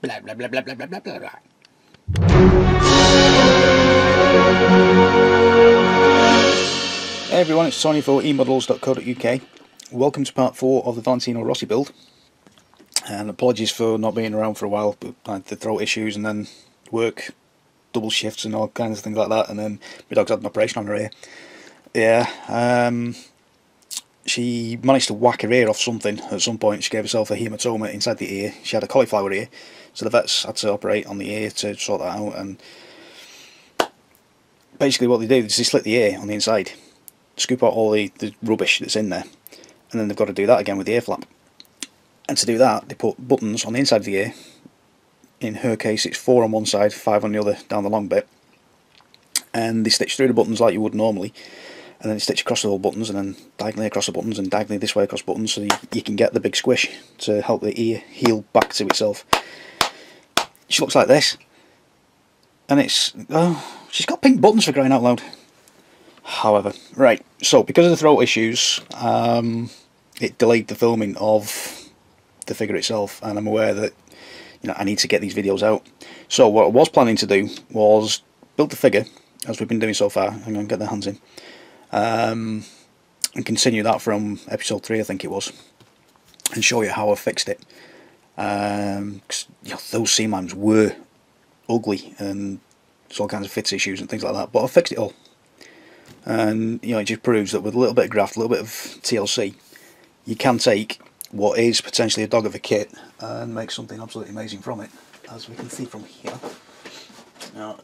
Blah blah blah blah blah blah blah blah. Hey everyone, it's Tony for emodels.co.uk. Welcome to part 4 of the Valentino Rossi build. And apologies for not being around for a while, but I had the throat issues and then work, double shifts and all kinds of things like that, and then my dog's had an operation on her ear. Yeah, she managed to whack her ear off something at some point. She gave herself a hematoma inside the ear. She had a cauliflower ear, so the vets had to operate on the ear to sort that out. And basically what they do is they slit the ear on the inside, scoop out all the rubbish that's in there, and then they've got to do that again with the ear flap. And to do that, they put buttons on the inside of the ear. In her case, it's 4 on one side, 5 on the other, down the long bit. And they stitch through the buttons like you would normally, and then they stitch across the little buttons, and then diagonally across the buttons, and diagonally this way across buttons, so you can get the big squish to help the ear heal back to itself. She looks like this, and it's she's got pink buttons, for crying out loud. However, right, so because of the throat issues, it delayed the filming of the figure itself, and I'm aware that I need to get these videos out. So what I was planning to do was build the figure as we've been doing so far. I'm going to get the hands in. And continue that from episode 3, I think it was, and show you how I fixed it. 'Cause, those seam lines were ugly, and there's all kinds of fit issues and things like that, but I fixed it all. And it just proves that with a little bit of graft, a little bit of TLC, you can take what is potentially a dog of a kit and make something absolutely amazing from it, as we can see from here. Now,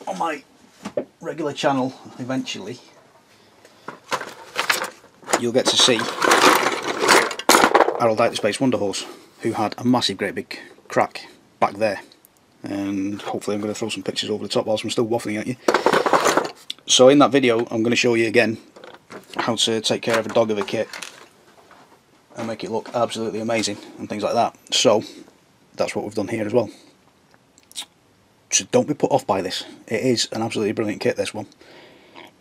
on my regular channel, eventually you'll get to see Harold Space Wonder Horse, who had a massive great big crack back there, and hopefully I'm going to throw some pictures over the top whilst I'm still waffling at you. So in that video I'm going to show you again how to take care of a dog of a kit and make it look absolutely amazing and things like that. So that's what we've done here as well. So don't be put off by this. It is an absolutely brilliant kit, this one.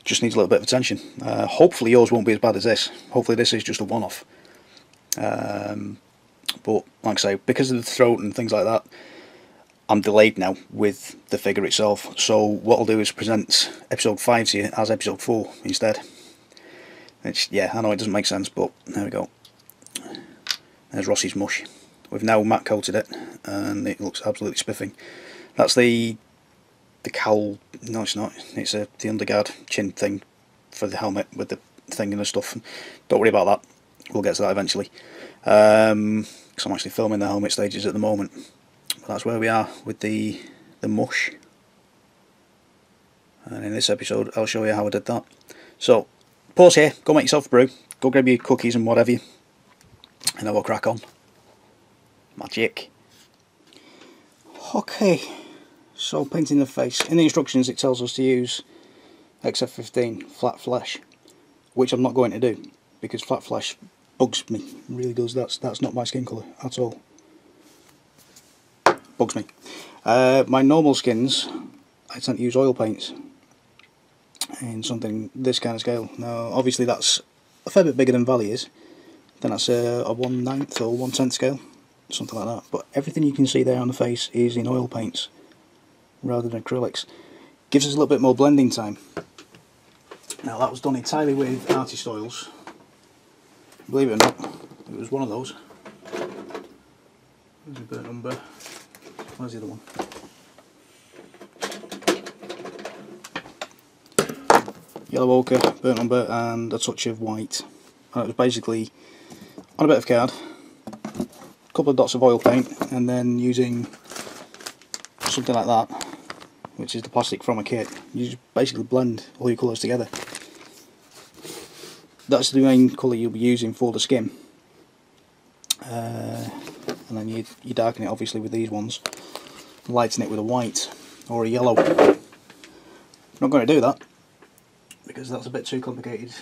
Just needs a little bit of attention. Hopefully yours won't be as bad as this. Hopefully this is just a one-off. But like I say, because of the throat and things like that, I'm delayed now with the figure itself. So what I'll do is present episode 5 to you as episode 4 instead. Yeah, I know it doesn't make sense, but there we go. There's Rossi's mush. We've now matte coated it, and it looks absolutely spiffing. That's the cowl. No, it's not. It's the underguard chin thing for the helmet with the thing and the stuff. Don't worry about that. We'll get to that eventually. Because I'm actually filming the helmet stages at the moment. But that's where we are with the mush. And in this episode, I'll show you how I did that. So, pause here. Go make yourself a brew. Go grab your cookies and whatever, and then we'll crack on. Magic. Okay. So painting the face. In the instructions it tells us to use XF15 flat flesh, which I'm not going to do because flat flesh bugs me. It really does. That's not my skin colour at all. Bugs me. My normal skins, I tend to use oil paints in something this kind of scale. Now obviously that's a fair bit bigger than Valley is. Then that's a 1/9 or 1/10 scale, something like that. But everything you can see there on the face is in oil paints rather than acrylics. Gives us a little bit more blending time. Now that was done entirely with artist oils. Believe it or not, it was one of those. There's a burnt umber. Where's the other one? Yellow ochre, burnt umber, and a touch of white. And it was basically on a bit of card, a couple of dots of oil paint, and then using something like that, which is the plastic from a kit. You just basically blend all your colours together. That's the main colour you'll be using for the skin. And then you darken it obviously with these ones, lighten it with a white or a yellow. I'm not going to do that because that's a bit too complicated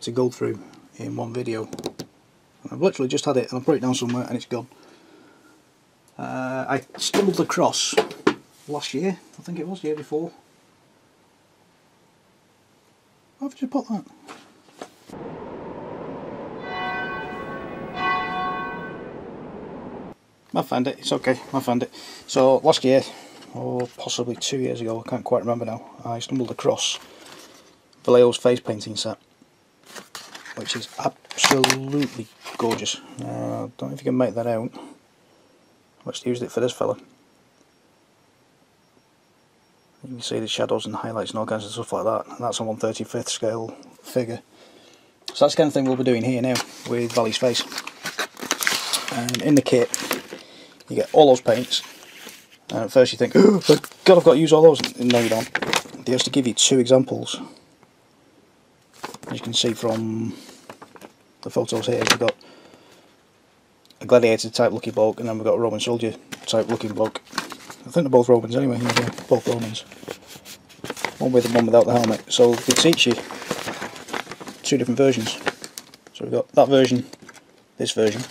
to go through in one video. And I've literally just had it and I put it down somewhere and it's gone. I stumbled across last year, I think it was, the year before. Why did you put that? I found it, it's okay, I found it. So last year, or possibly 2 years ago, I can't quite remember now, I stumbled across Vallejo's face painting set, which is absolutely gorgeous. Don't know if you can make that out. I just used it for this fella. You can see the shadows and highlights and all kinds of stuff like that, and that's a 1/35th scale figure. So that's the kind of thing we'll be doing here now with Valley's face. And in the kit you get all those paints, and at first you think, oh god, I've got to use all those. No, you don't. They have to give you 2 examples. As you can see from the photos here, we've got a gladiator type looking bloke, and then we've got a Roman soldier type looking bloke. I think they're both Romans anyway, yeah, both Romans. One with and one without the helmet. So they teach you 2 different versions. So we've got that version, this version.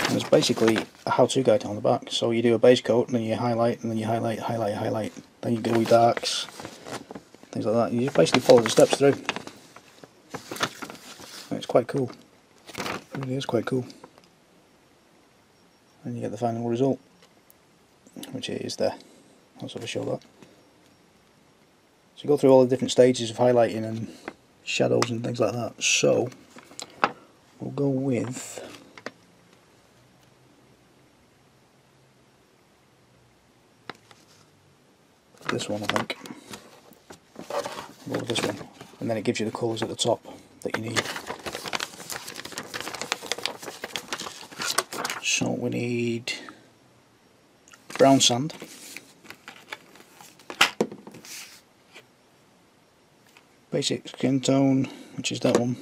And there's basically a how-to guide on the back. So you do a base coat, and then you highlight, and then you highlight, highlight, highlight. Then you go with darks, things like that. You just basically follow the steps through. And it's quite cool. It really is quite cool. And you get the final result, which is there. I'll sort of show that. So you go through all the different stages of highlighting and shadows and things like that. So we'll go with this one, I think. We'll go with this one, and then it gives you the colours at the top that you need. So we need brown sand, basic skin tone, which is that one.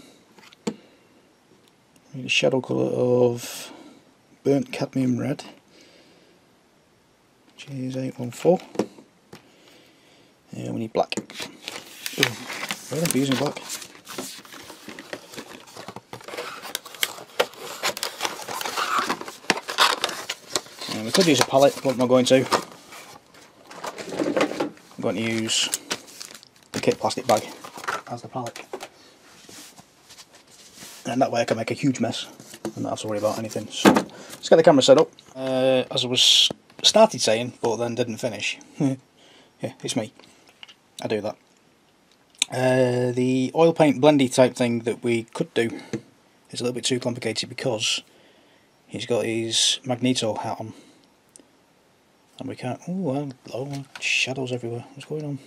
We need a shadow colour of burnt cadmium red, which is 814. And we need black. Ooh, why am I using black? And we could use a palette, but I'm not going to. I'm going to use the kit plastic bag as the palette. And that way I can make a huge mess and not have to worry about anything. So let's get the camera set up. As I was started saying, but then didn't finish. Yeah, it's me. I do that. The oil paint blendy type thing that we could do is a little bit too complicated because he's got his Magneto hat on. And we can't... oh, shadows everywhere. What's going on?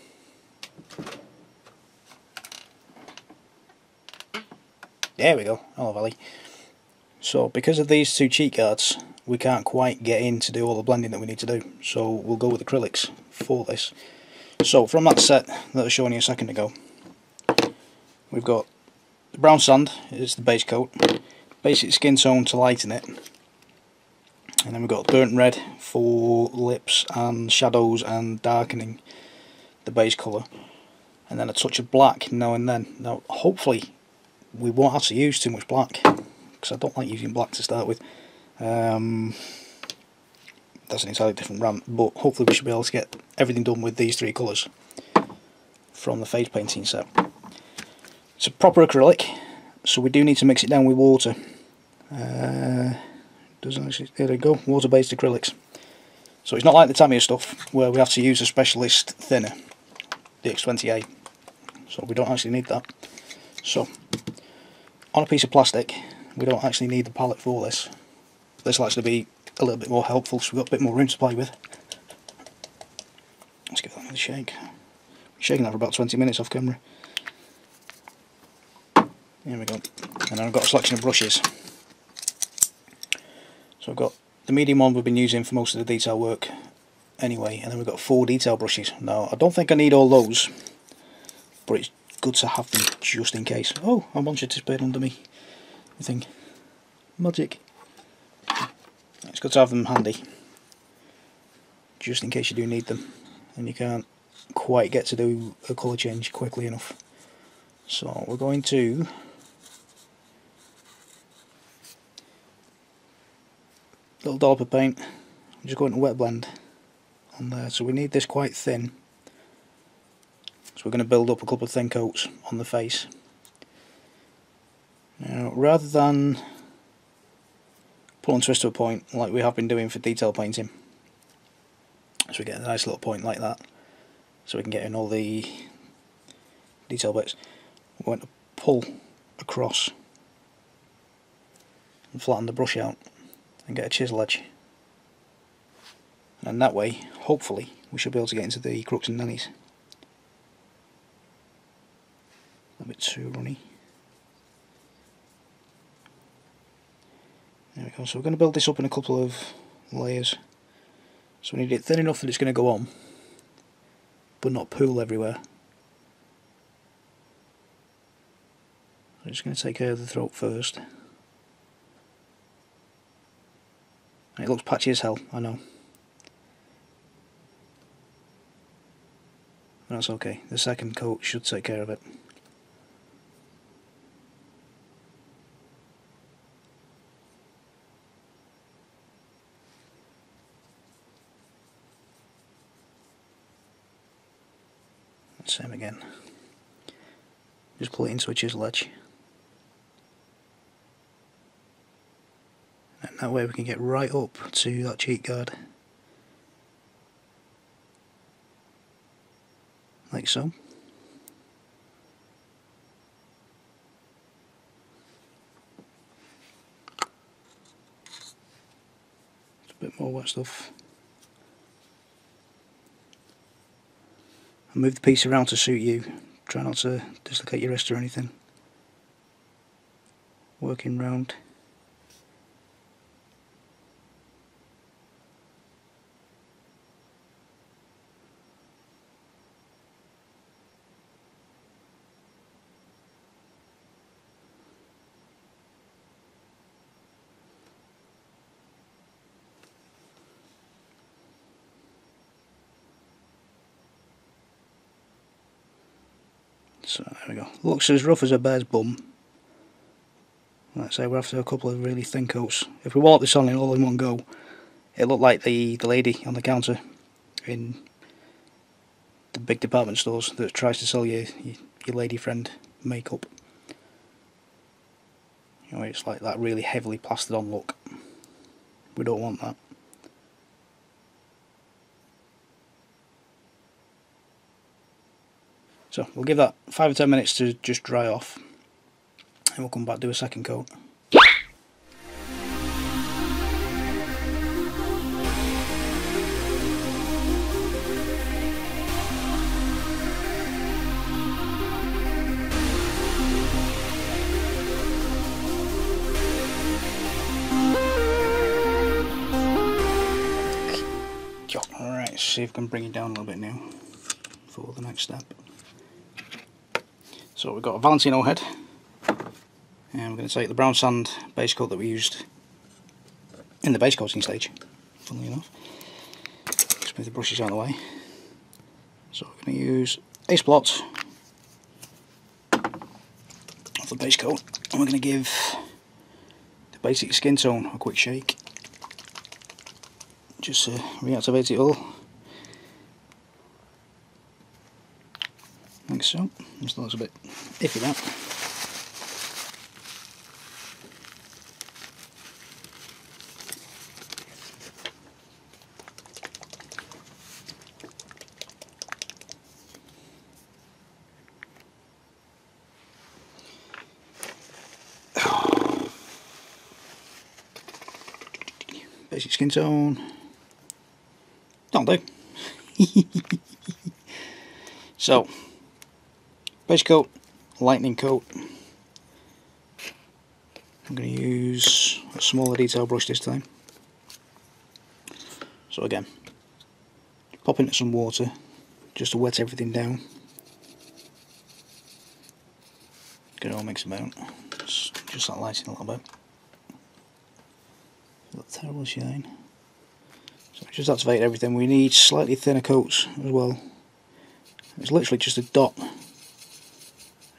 There we go. Hello, Valley. So, because of these 2 cheat cards, we can't quite get in to do all the blending that we need to do. So, we'll go with acrylics for this. So, from that set that I was showing you a second ago, we've got the brown sand, it's the base coat, basic skin tone to lighten it, and then we've got burnt red for lips and shadows and darkening the base colour, and then a touch of black now and then. Now hopefully we won't have to use too much black, because I don't like using black to start with. That's an entirely different rant, but hopefully we should be able to get everything done with these 3 colours from the face painting set. It's a proper acrylic, so we do need to mix it down with water. Doesn't actually, there we go, water-based acrylics. So it's not like the Tamiya stuff where we have to use a specialist thinner, the X20A. So we don't actually need that. So on a piece of plastic, we don't actually need the palette for this. This will actually be a little bit more helpful, so we've got a bit more room to play with. Let's give that another shake. I'm shaking that for about 20 minutes off camera. There we go. And then I've got a selection of brushes. So I've got the medium one we've been using for most of the detail work anyway, and then we've got 4 detail brushes. Now I don't think I need all those, but it's good to have them just in case. Oh, a bunch of disappeared under me. I think magic. It's good to have them handy, just in case you do need them and you can't quite get to do a colour change quickly enough. So we're going to little dollop of paint. I'm just going to wet blend on there. So we need this quite thin. So we're going to build up a couple of thin coats on the face. Now, rather than pull and twist to a point like we have been doing for detail painting. So we get a nice little point like that, so we can get in all the detail bits. We're going to pull across and flatten the brush out and get a chisel edge. And that way, hopefully, we should be able to get into the crooks and nannies. A bit too runny. There we go. So we're going to build this up in a couple of layers. So we need it thin enough that it's going to go on, but not pool everywhere. I'm just going to take care of the throat first. And it looks patchy as hell, I know. But that's okay. The second coat should take care of it. Same again. Just pull it into a chisel edge. And that way we can get right up to that cheek guard. Like so. Just a bit more wet stuff. And move the piece around to suit you. Try not to dislocate your wrist or anything. Working round. So there we go. Looks as rough as a bear's bum. Like I say, we're after a couple of really thin coats. If we walk this on all in one go, it looked like the lady on the counter in the big department stores that tries to sell your lady friend makeup. You know, it's like that really heavily plastered on look. We don't want that. So we'll give that 5 or 10 minutes to just dry off, and we'll come back do a second coat. Alright, see if we can bring it down a little bit now for the next step. So we've got a Valentino head, and we're going to take the brown sand base coat that we used in the base coating stage, funnily enough. Just move the brushes out of the way. So we're going to use a splot of the base coat, and we're going to give the basic skin tone a quick shake, just to reactivate it all. Like so. Just looks a bit iffy that. Basic skin tone. Don't do. So, base coat, lightning coat. I'm going to use a smaller detail brush this time. So again, pop into some water just to wet everything down. Get it all mixed about. Just that lighting a little bit. Got terrible shine. So just activate everything. We need slightly thinner coats as well. It's literally just a dot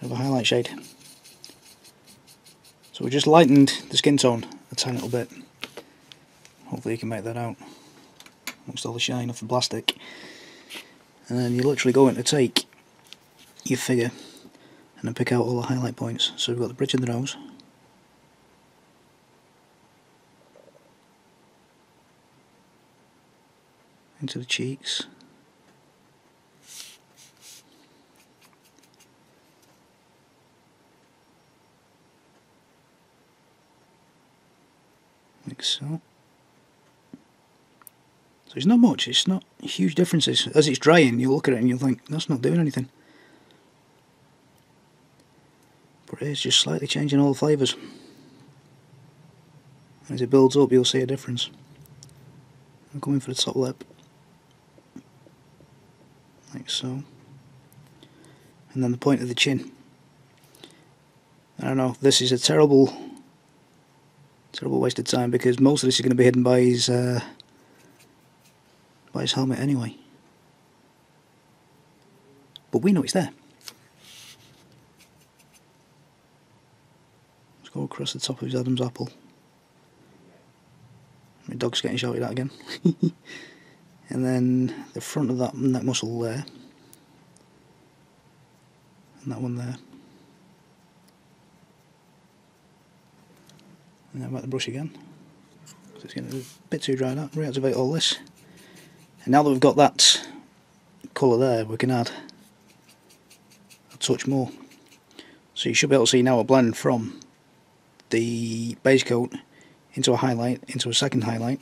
of a highlight shade. So we just lightened the skin tone a tiny little bit. Hopefully you can make that out amongst all the shine off the plastic. And then you're literally going to take your figure and then pick out all the highlight points. So we've got the bridge of the nose, into the cheeks. Like so. So it's not much, it's not huge differences. As it's drying, you'll look at it and you'll think, that's not doing anything. But it is just slightly changing all the flavours. As it builds up, you'll see a difference. I'm going for the top lip. Like so. And then the point of the chin. I don't know, this is a terrible waste of time, because most of this is going to be hidden by his helmet anyway. But we know it's there. Let's go across the top of his Adam's apple. My dog's getting shouted at again. And then the front of that neck muscle there. And that one there. And then back the brush again. So it's getting a bit too dry now. Reactivate all this. And now that we've got that colour there, we can add a touch more. So you should be able to see now a blend from the base coat into a highlight, into a second highlight.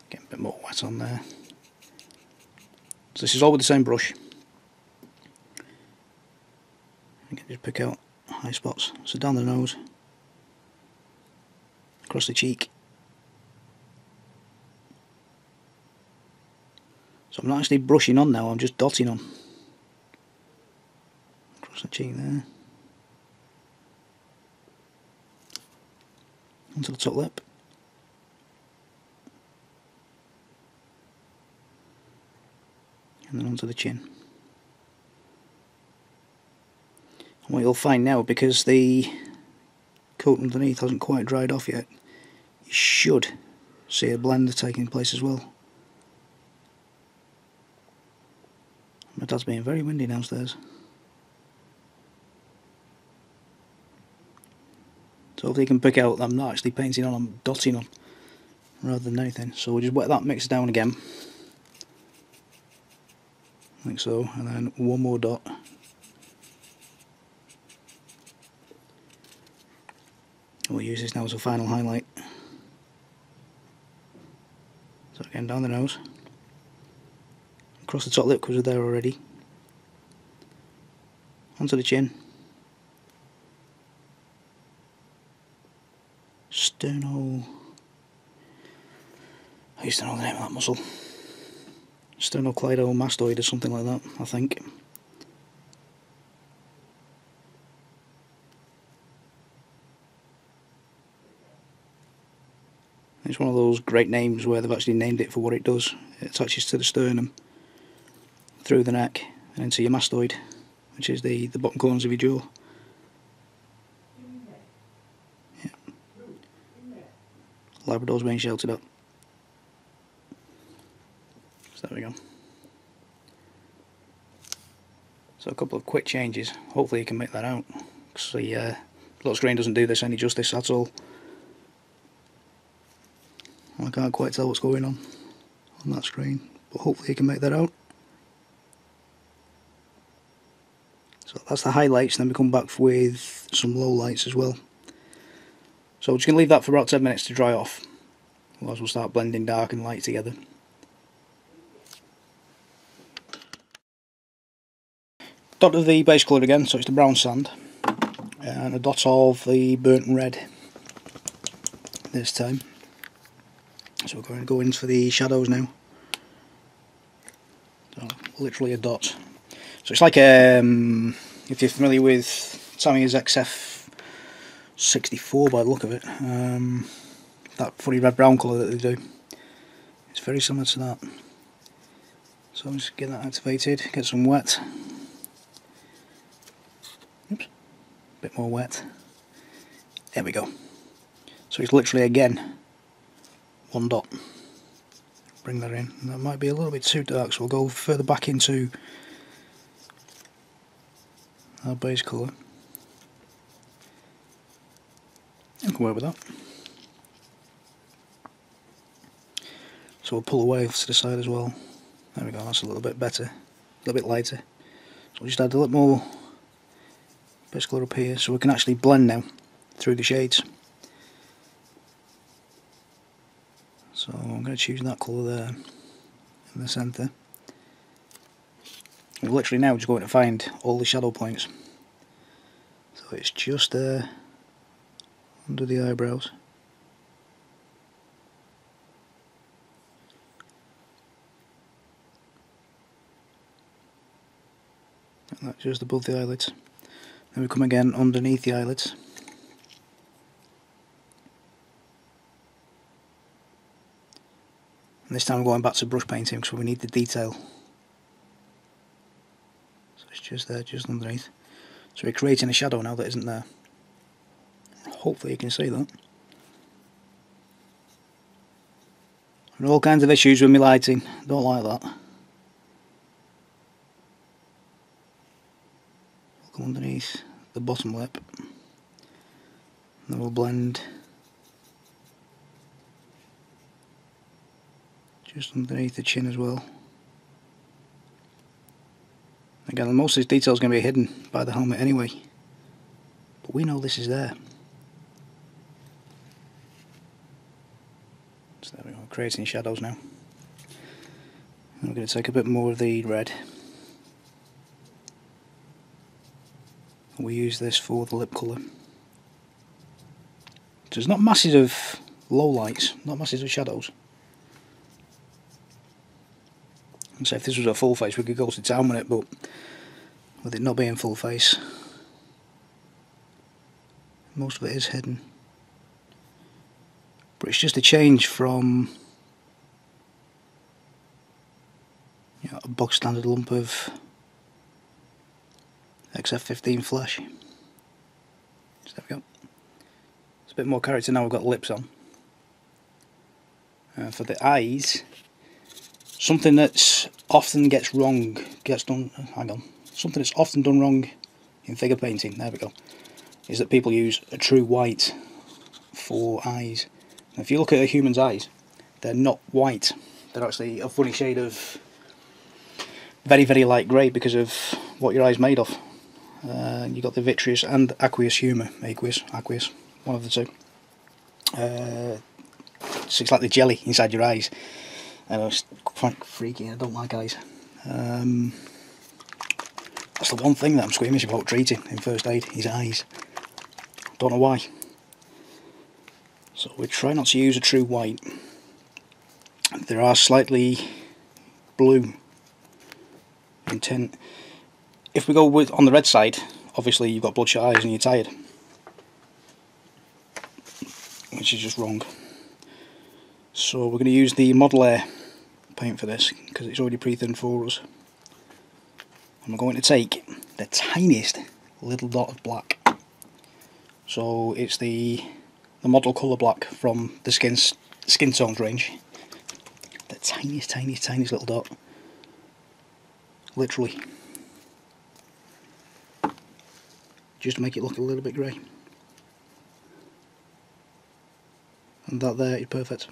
Get a bit more wet on there. So this is all with the same brush. You can just pick out high spots. So down the nose, across the cheek. So I'm not actually brushing on now, I'm just dotting on. Across the cheek there. Onto the top lip. And then onto the chin. And what you'll find now, because the coat underneath hasn't quite dried off yet, you should see a blend taking place as well. My dad's being very windy downstairs. So hopefully you can pick out that I'm not actually painting on, I'm dotting on rather than anything. So we'll just wet that mix down again. Like so, and then one more dot. And we'll use this now as a final highlight. So again, down the nose. Across the top lip because we're there already. Onto the chin. Sternocleidomastoid, I used to know the name of that muscle. Sternocleidomastoid or something like that, I think. It's one of those great names where they've actually named it for what it does. It attaches to the sternum, through the neck, and into your mastoid, which is the bottom corners of your jaw. Yeah. Labrador's being sheltered up. So there we go. So a couple of quick changes. Hopefully you can make that out. Because the lock screen doesn't do this any justice at all. I can't quite tell what's going on that screen, but hopefully you can make that out. So that's the highlights, and then we come back with some low lights as well. So we're just going to leave that for about 10 minutes to dry off, otherwise we'll start blending dark and light together. Dot of the base colour again, so it's the brown sand, and a dot of the burnt red this time. So we're going to go in for the shadows now. So literally a dot. So it's like if you're familiar with Tamiya's XF64 by the look of it, that funny red brown colour that they do, it's very similar to that. So I'm just get that activated, get some wet. Oops, a bit more wet. There we go. So it's literally again one dot. Bring that in. That might be a little bit too dark, so we'll go further back into our base colour. I can work with that. So we'll pull away to the side as well. There we go, that's a little bit better, a little bit lighter. So we'll just add a little more base colour up here so we can actually blend now through the shades. So I'm going to choose that colour there in the centre. We're literally now just going to find all the shadow points. So it's just there under the eyebrows. And that's just above the eyelids. Then we come again underneath the eyelids. And this time we're going back to brush painting because we need the detail. So it's just there, just underneath. So we're creating a shadow now that isn't there. Hopefully you can see that. And all kinds of issues with my lighting, don't like that. We'll come underneath the bottom lip. And then we'll blend just underneath the chin as well. Again, most of this detail is going to be hidden by the helmet anyway, but we know this is there. So there we go, creating shadows now. And we're going to take a bit more of the red. And we use this for the lip colour. So there's not masses of low lights, not masses of shadows. And so if this was a full face we could go to town with it, but with it not being full face, most of it is hidden. But it's just a change from, you know, a bog standard lump of XF15 flesh. So there we go. It's a bit more character now we've got lips on. For the eyes, something that's often gets done, something that's often done wrong in figure painting, there we go, is that people use a true white for eyes. And if you look at a human's eyes, they're not white, they're actually a funny shade of very, very light grey because of what your eye's made of. You've got the vitreous and aqueous humour, aqueous, one of the two. So it's like the jelly inside your eyes. And it's quite freaky, I don't like eyes. That's the one thing that I'm squeamish about treating in first aid, is eyes. Don't know why. So we try not to use a true white. There are slightly blue in tint. If we go with on the red side, obviously you've got bloodshot eyes and you're tired, which is just wrong. So we're going to use the Model Air paint for this because it's already pre-thinned for us. And we're going to take the tiniest little dot of black. So it's the model colour black from the skin tones range. The tiniest little dot. Literally. Just to make it look a little bit grey. And that there is perfect.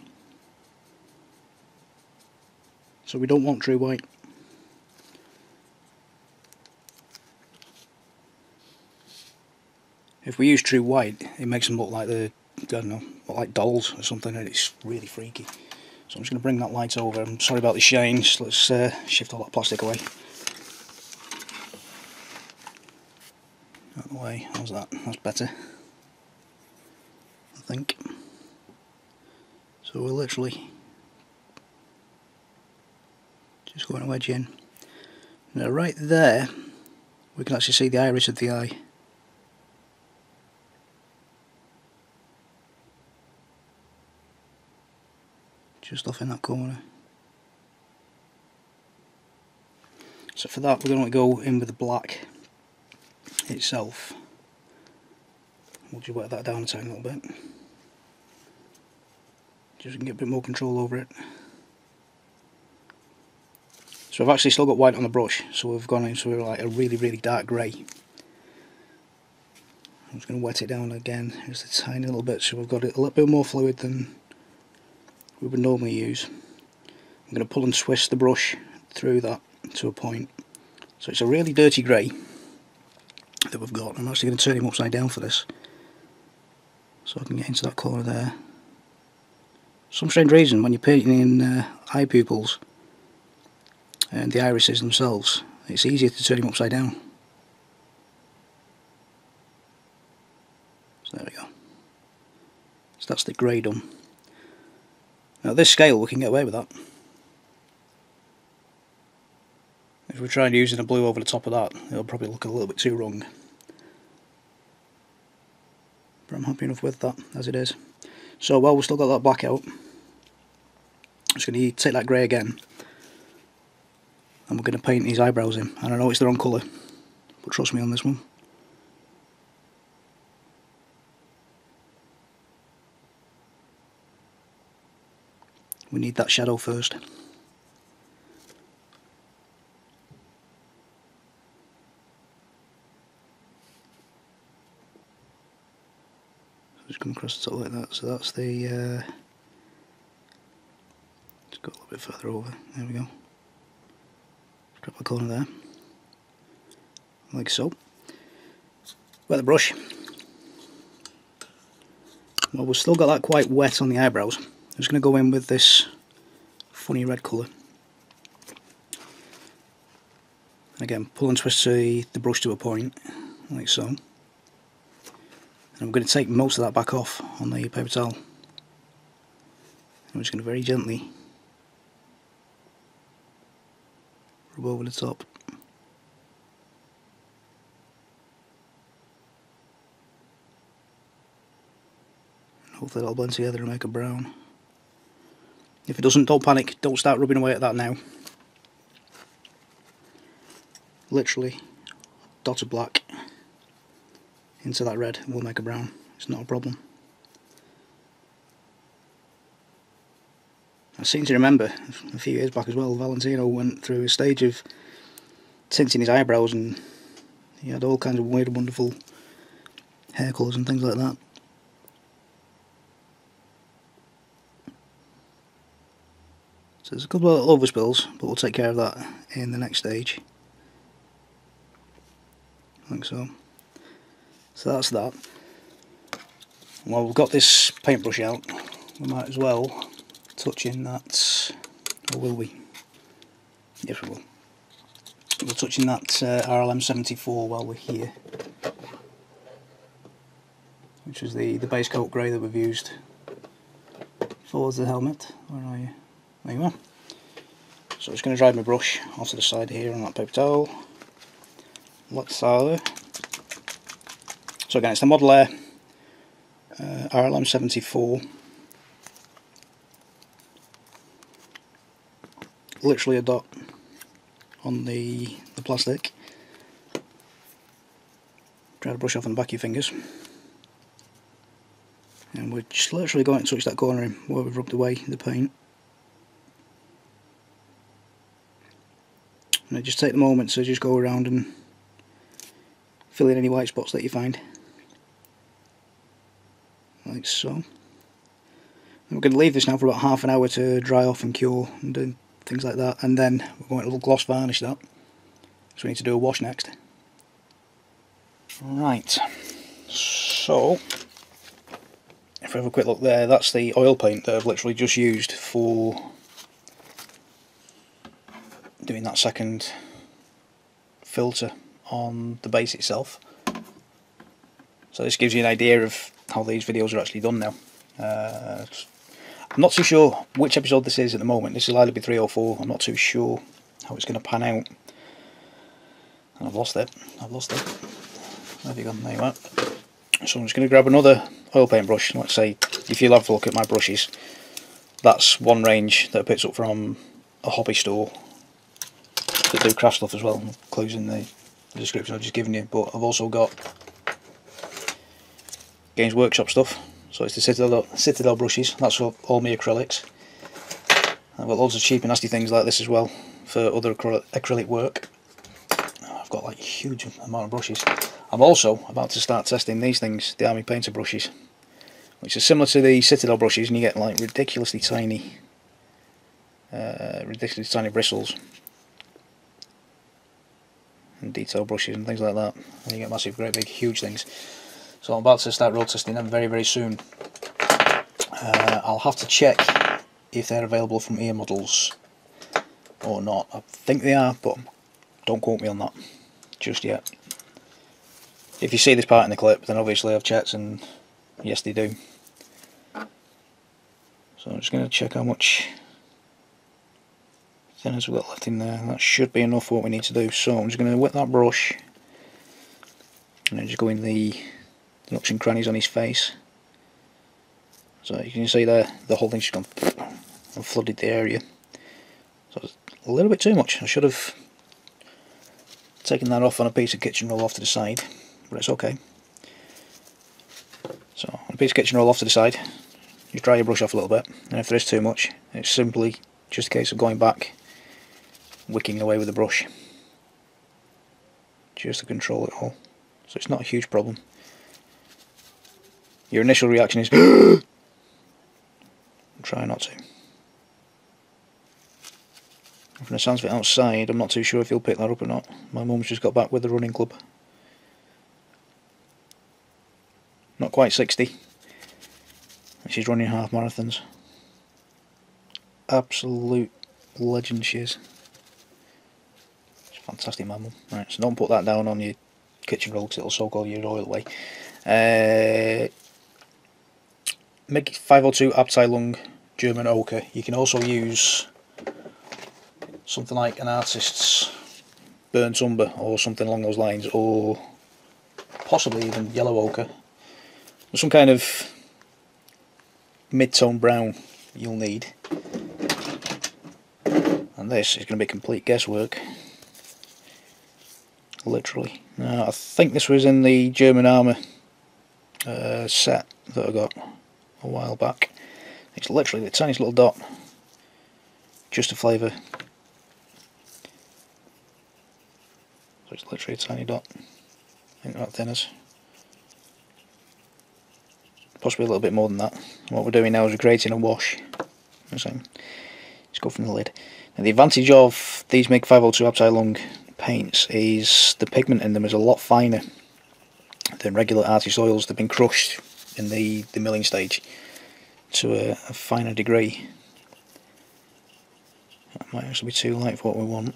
So we don't want true white. If we use true white, it makes them look like I don't know, like dolls or something, and it's really freaky. So I'm just going to bring that light over. I'm sorry about the shines. Let's shift all that plastic away. Out of the way. How's that? That's better, I think. So we're literally just going to wedge in. Now right there, we can actually see the iris of the eye. Just off in that corner. So for that we're going to go in with the black itself. We'll just wet that down a tiny little bit. Just so we can get a bit more control over it. So I've actually still got white on the brush, so we've gone into like a really, really dark grey. I'm just going to wet it down again, just a tiny little bit, so we've got it a little bit more fluid than we would normally use. I'm going to pull and twist the brush through that to a point. So it's a really dirty grey that we've got. I'm actually going to turn him upside down for this, so I can get into that corner there. For some strange reason, when you're painting in eye pupils and the irises themselves, it's easier to turn him upside down. So there we go. So that's the grey done. Now this scale we can get away with that. If we tried using a blue over the top of that, it'll probably look a little bit too wrong. But I'm happy enough with that as it is. So while we've still got that black out, I'm just going to take that grey again, and we're going to paint these eyebrows in. And I know it's the wrong colour, but trust me on this one. We need that shadow first. Just come across the top like that. So that's the. Just go a little bit further over. There we go. Drop the corner there, like so. Wet the brush. Well, we've still got that quite wet on the eyebrows. I'm just going to go in with this funny red colour. And again, pull and twist the brush to a point, like so. And I'm going to take most of that back off on the paper towel. I'm just going to very gently rub over the top. And hopefully that'll blend together and make a brown. If it doesn't, don't panic, don't start rubbing away at that now. Literally, dot of black into that red will make a brown. It's not a problem. I seem to remember a few years back as well, Valentino went through a stage of tinting his eyebrows, and he had all kinds of weird and wonderful hair colours and things like that. So there's a couple of overspills, but we'll take care of that in the next stage. Like so. So that's that. And while we've got this paintbrush out, we might as well touch in that, or will we? Yes, we will. We'll touch in that RLM 74 while we're here, which is the base coat grey that we've used for the helmet. Where are you? There you are. So I'm just going to drive my brush off to the side here on that paper towel, like so. So again, it's the Model Air RLM 74. Literally a dot on the plastic. Try to brush off on the back of your fingers. And we're just literally going to touch that corner in where we've rubbed away the paint. And just take the moment to just go around and fill in any white spots that you find. Like so. And we're going to leave this now for about half an hour to dry off and cure and do things like that, and then we're going to gloss varnish that. So we need to do a wash next. Right, so if we have a quick look there, that's the oil paint that I've literally just used for doing that second filter on the base itself. So this gives you an idea of how these videos are actually done now. I'm not too sure which episode this is at the moment. This will either be 3 or 4. I'm not too sure how it's going to pan out. And I've lost it. Where have you gone? There you are. So I'm just going to grab another oil paint brush. Let's say, if you'll have a look at my brushes, that's one range that I picked up from a hobby store that do craft stuff as well. Clues in the description I've just given you. But I've also got Games Workshop stuff. So it's the Citadel brushes. That's all my acrylics. I've got loads of cheap and nasty things like this as well for other acrylic work. I've got like a huge amount of brushes. I'm also about to start testing these things, the Army Painter brushes, which is similar to the Citadel brushes, and you get like ridiculously tiny ridiculously tiny bristles and detail brushes and things like that, and you get massive, great big, huge things. So I'm about to start road testing them very, very soon. I'll have to check if they're available from ear models or not. I think they are, but don't quote me on that just yet. If you see this part in the clip, then obviously I've checked, and yes, they do. So I'm just going to check how much thinners we've got left in there. That should be enough for what we need to do. So I'm just going to wet that brush and then just go in the nooks and crannies on his face. So you can see there, the whole thing's just gone and flooded the area. So it's a little bit too much. I should have taken that off on a piece of kitchen roll off to the side, but it's okay. So on a piece of kitchen roll off to the side, you dry your brush off a little bit, and if there is too much, it's simply just a case of going back, wicking away with the brush, just to control it all. So it's not a huge problem. Your initial reaction is try not to. From the sounds of it outside, I'm not too sure if he'll pick that up or not. My mum's just got back with the running club. Not quite 60. She's running half marathons. Absolute legend she is. She's fantastic, my mum. Right, so don't put that down on your kitchen roll because it'll soak all your oil away. MiG 502 Abteilung German ochre. You can also use something like an artist's burnt umber or something along those lines, or possibly even yellow ochre. There's some kind of mid-tone brown you'll need, and this is going to be complete guesswork, literally. Now, I think this was in the German armour set that I got a while back. It's literally the tiniest little dot, just a flavour. So it's literally a tiny dot. Think about thinners. Possibly a little bit more than that. What we're doing now is we're creating a wash. So let's go from the lid. Now the advantage of these MiG 502 Abteilung paints is the pigment in them is a lot finer than regular artist oils. They've been crushed in the milling stage to a finer degree. That might actually be too light for what we want.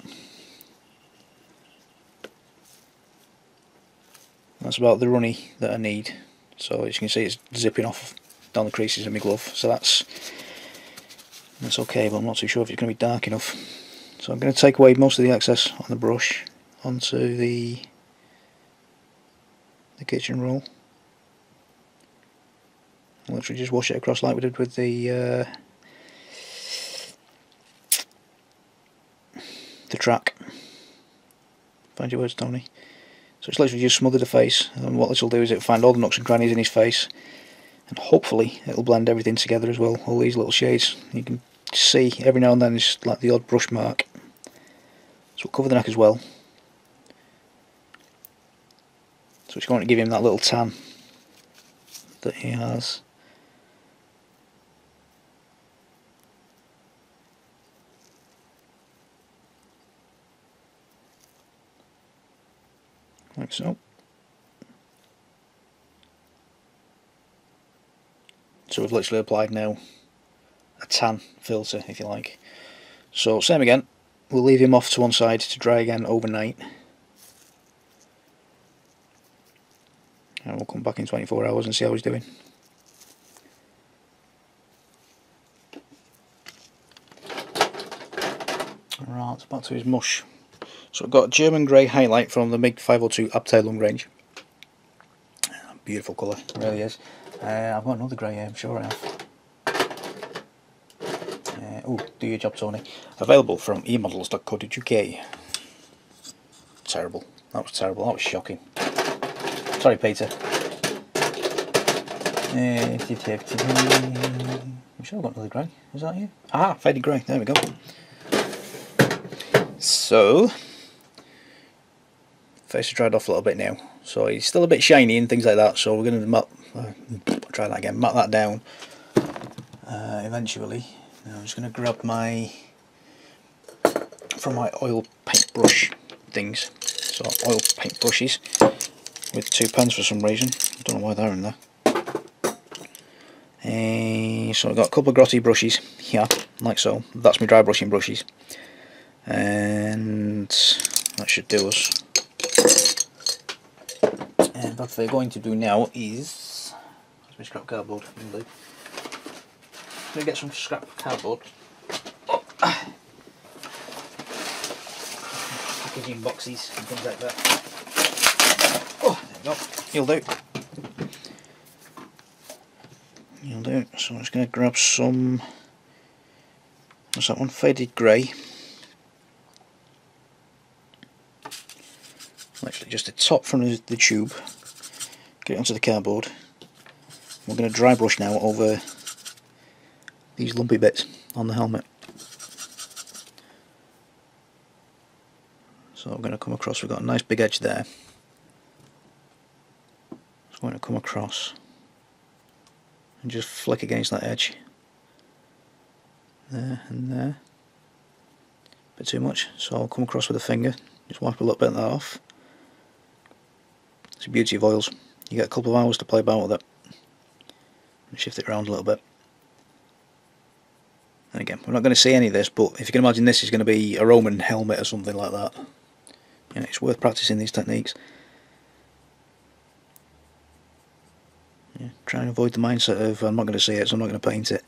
That's about the runny that I need. So as you can see, it's zipping off down the creases of my glove. So that's okay, but I'm not too sure if it's going to be dark enough. So I'm going to take away most of the excess on the brush onto the kitchen roll. I'll literally just wash it across like we did with the track. Find your words, Tony. So it's literally just smother the face, and what this will do is it'll find all the nooks and crannies in his face, and hopefully it'll blend everything together as well, all these little shades. You can see every now and then it's like the odd brush mark. So we'll cover the neck as well. So it's going to give him that little tan that he has. Like so. So we've literally applied now a tan filter, if you like. So same again, we'll leave him off to one side to dry again overnight. And we'll come back in 24 hours and see how he's doing. Right, back to his mush. So I've got German grey highlight from the MiG 502 Abteilung range. Beautiful colour, it really is. I've got another grey here, I'm sure I have. Oh, do your job, Tony. Available from emodels.co.uk. Terrible. That was terrible. That was shocking. Sorry, Peter. I'm sure I've got another grey. Is that you? Ah, faded grey. There we go. So, face is dried off a little bit now. So he's still a bit shiny and things like that. So we're going to try that again. Mat that down. Eventually. Now I'm just going to grab my from my oil paintbrush things. So oil paint brushes with 2 pens for some reason. I don't know why they're in there. So I've got a couple of grotty brushes here, like so. That's my dry brushing brushes, and that should do us. And what we're going to do now is, where's my scrap cardboard? I'm going to get some scrap cardboard. Oh. Packaging boxes and things like that. Oh, there we go. You'll do. You'll do. So I'm just going to grab some. What's that one? Faded grey. Literally just the top from the tube. Get it onto the cardboard. We're going to dry brush now over these lumpy bits on the helmet. So we're going to come across. We've got a nice big edge there. It's going to come across and just flick against that edge. There and there. A bit too much, so I'll come across with a finger. Just wipe a little bit of that off. It's the beauty of oils. You get a couple of hours to play about with it. And shift it around a little bit. And again, we're not going to see any of this, but if you can imagine this is going to be a Roman helmet or something like that. You know, it's worth practicing these techniques. Yeah, try and avoid the mindset of I'm not going to see it, so I'm not going to paint it.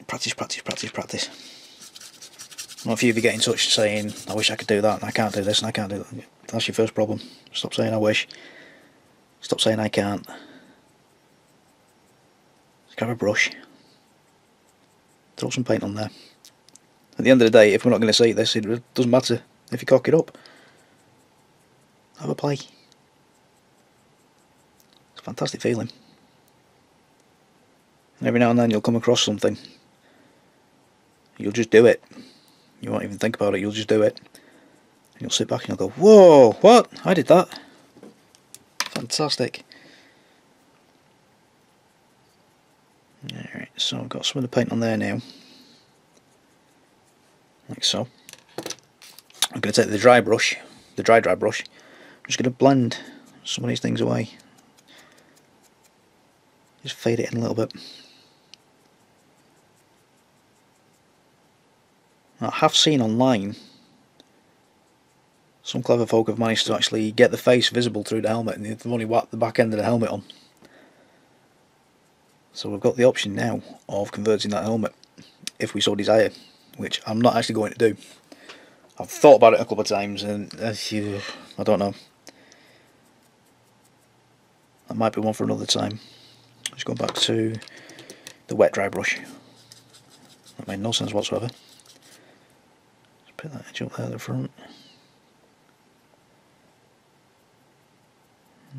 Practice, practice, practice, practice. Not a few of you get in touch saying, I wish I could do that, and I can't do this, and I can't do that. That's your first problem. Stop saying I wish. Stop saying I can't. Just grab a brush. Throw some paint on there. At the end of the day, if we're not going to see this, it doesn't matter if you cock it up. Have a play. It's a fantastic feeling. And every now and then you'll come across something. You'll just do it. You won't even think about it, you'll just do it. And you'll sit back and you'll go, whoa, what? I did that. Fantastic. Alright, so I've got some of the paint on there now. Like so. I'm going to take the dry brush, the dry brush. I'm just going to blend some of these things away. Just fade it in a little bit. I have seen online some clever folk have managed to actually get the face visible through the helmet, and they've only whacked the back end of the helmet on. So we've got the option now of converting that helmet if we so desire, which I'm not actually going to do. I've thought about it a couple of times and I don't know. That might be one for another time. Let's go back to the wet dry brush. That made no sense whatsoever. Put that edge up there at the front.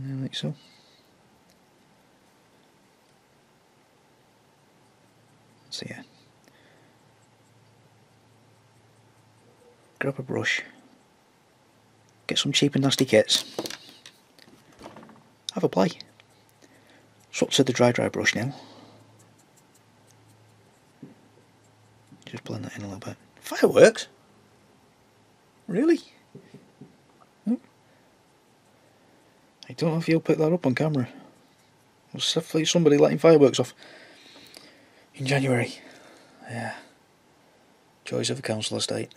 Yeah, like so. So yeah. Grab a brush. Get some cheap and nasty kits. Have a play. Swap to the dry brush now. Just blend that in a little bit. Fireworks? Really? I don't know if you'll pick that up on camera. There's definitely somebody letting fireworks off in January. Yeah. Joys of a council estate.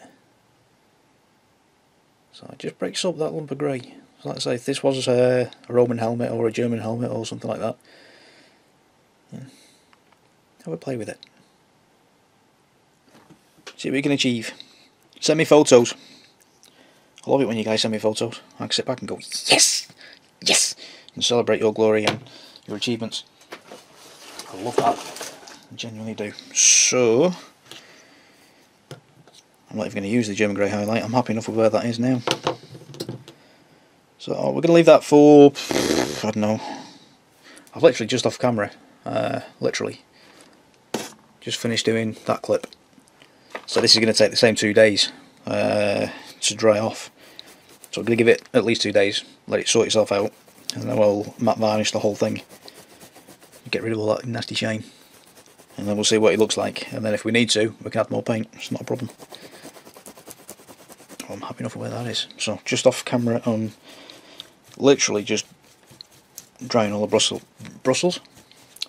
So it just breaks up that lump of grey. So like I say, if this was a Roman helmet or a German helmet or something like that, yeah, have a play with it. See what you can achieve. Send me photos. I love it when you guys send me photos. I can sit back and go, yes! Yes! And celebrate your glory and your achievements. I love that. I genuinely do. So, I'm not even going to use the German grey highlight. I'm happy enough with where that is now. So we're going to leave that for, I don't know. I've literally just off camera, literally, just finished doing that clip. So this is going to take the same 2 days to dry off. So I'm going to give it at least 2 days, let it sort itself out, and then we'll matte varnish the whole thing. Get rid of all that nasty shine. and then we'll see what he looks like, and then if we need to, we can add more paint. It's not a problem. Oh, I'm happy enough with where that is. So just off camera, literally just drying all the bristles.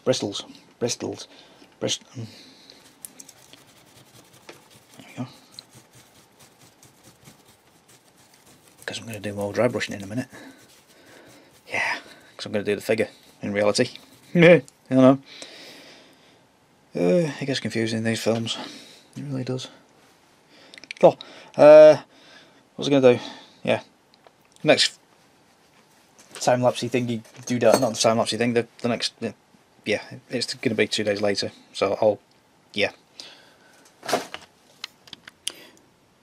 There we go. Because I'm going to do more dry brushing in a minute. Yeah, because I'm going to do the figure in reality. Yeah, I know. It gets confusing in these films. It really does. Cool. What was I going to do? Yeah. Next time-lapsey thing you do that, not the time-lapsey thing, the next, yeah, it's going to be 2 days later. So yeah.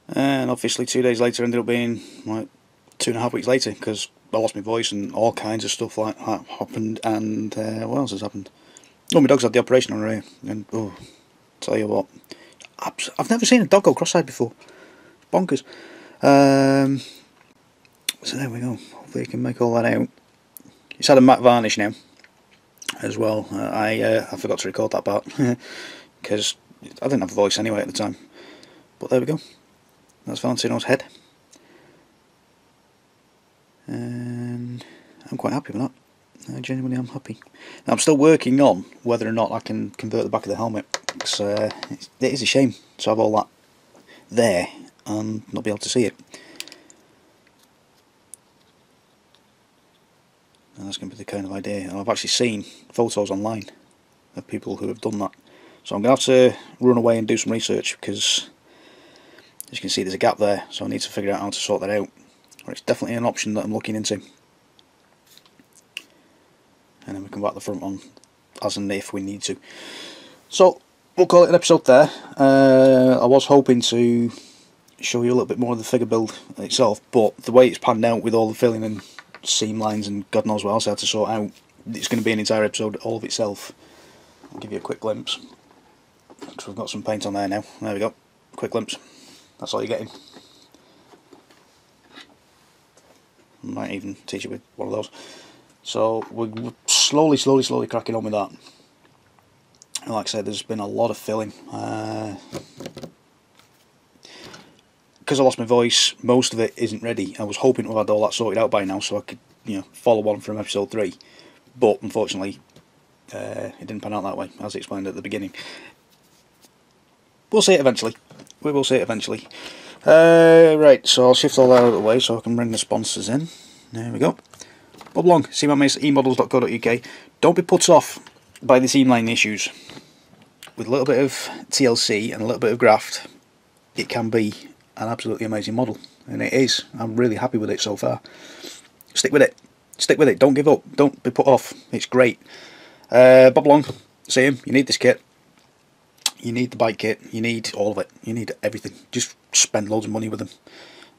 And obviously 2 days later ended up being like 2.5 weeks later, because I lost my voice and all kinds of stuff like that happened. And what else has happened? Oh, my dog's had the operation on her ear, and oh, tell you what, I've never seen a dog go cross-eyed before. It's bonkers. So there we go. Hopefully you can make all that out. It's had a matte varnish now as well. I forgot to record that part because I didn't have a voice anyway at the time. But there we go. That's Valentino's head, and I'm quite happy with that. I genuinely am happy. Now, I'm still working on whether or not I can convert the back of the helmet, because it is a shame to have all that there and not be able to see it. And that's going to be the kind of idea. And I've actually seen photos online of people who have done that. So I'm going to have to run away and do some research, because as you can see there's a gap there, so I need to figure out how to sort that out. Or it's definitely an option that I'm looking into. And then we can whack the front on as and if we need to. So we'll call it an episode there. I was hoping to show you a little bit more of the figure build itself, but the way it's panned out with all the filling and seam lines and God knows what else I had to sort out, it's going to be an entire episode all of itself. I'll give you a quick glimpse, because we've got some paint on there now. There we go, quick glimpse. That's all you're getting. I might even teach you with one of those. So we're slowly cracking on with that. And like I said, there's been a lot of filling. Because I lost my voice, most of it isn't ready. I was hoping to have had all that sorted out by now, so I could, follow on from episode 3. But unfortunately, it didn't pan out that way, as explained at the beginning. We'll see it eventually. We will see it eventually. Right, so I'll shift all that out of the way so I can bring the sponsors in. There we go. Bob Long, emodels.co.uk. Don't be put off by the seamline issues. With a little bit of TLC and a little bit of graft, it can be an absolutely amazing model, and it is. I'm really happy with it so far. Stick with it. Stick with it. Don't give up. Don't be put off. It's great. Bob Long, same. You need this kit. You need the bike kit. You need all of it. You need everything. Just spend loads of money with them,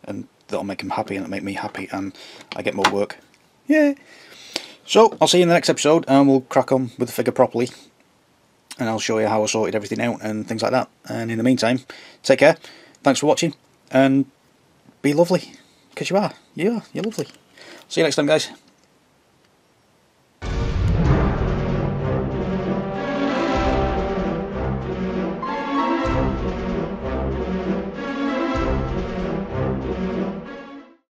and that'll make them happy, and it'll make me happy, and I get more work. Yeah. So I'll see you in the next episode, and we'll crack on with the figure properly, and I'll show you how I sorted everything out and things like that. And in the meantime, take care. Thanks for watching, and be lovely, because you are. You're lovely. See you next time, guys.